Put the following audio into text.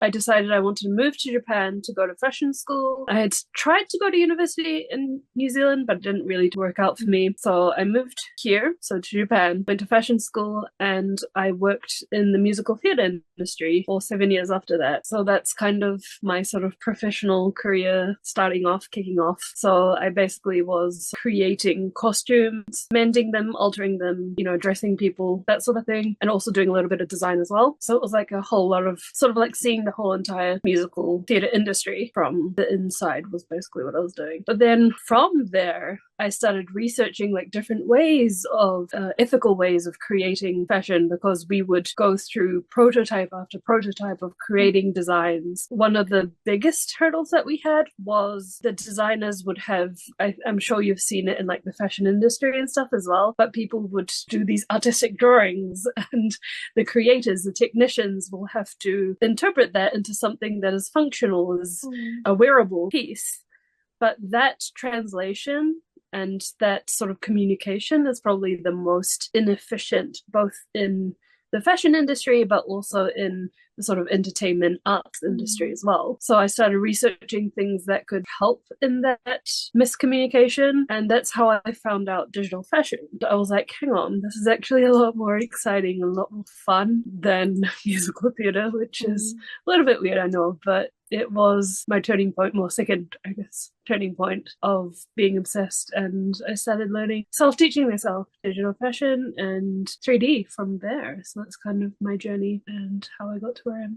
I decided I wanted to move to Japan to go to fashion school. I had tried to go to university in New Zealand, but it didn't really work out for me. So I moved here, so to Japan, went to fashion school, and I worked in the musical theatre industry for 7 years after that. So that's kind of my sort of professional career starting off, kicking off. So I basically was creating costumes, mending them, altering them, dressing people, that sort of thing, and also doing a little bit of design as well. So it was like a whole lot of sort of like seeing the whole entire musical theatre industry from the inside was basically what I was doing. But then from there, I started researching like different ways of ethical ways of creating fashion, because we would go through prototype after prototype of creating designs. One of the biggest hurdles that we had was the designers would have, I'm sure you've seen it in like the fashion industry and stuff as well, but people would do these artistic drawings and the creators, the technicians will have to interpret that into something that is functional, as a wearable piece. But that translation and that sort of communication is probably the most inefficient, both in the fashion industry, but also in the sort of entertainment arts industry as well. So I started researching things that could help in that miscommunication. And that's how I found out digital fashion. I was like, hang on, this is actually a lot more exciting, a lot more fun than musical theatre, which is a little bit weird, I know, but it was my turning point, more second, I guess, turning point of being obsessed. And I started learning, self-teaching myself digital fashion and 3D from there. So that's kind of my journey and how I got to where I am.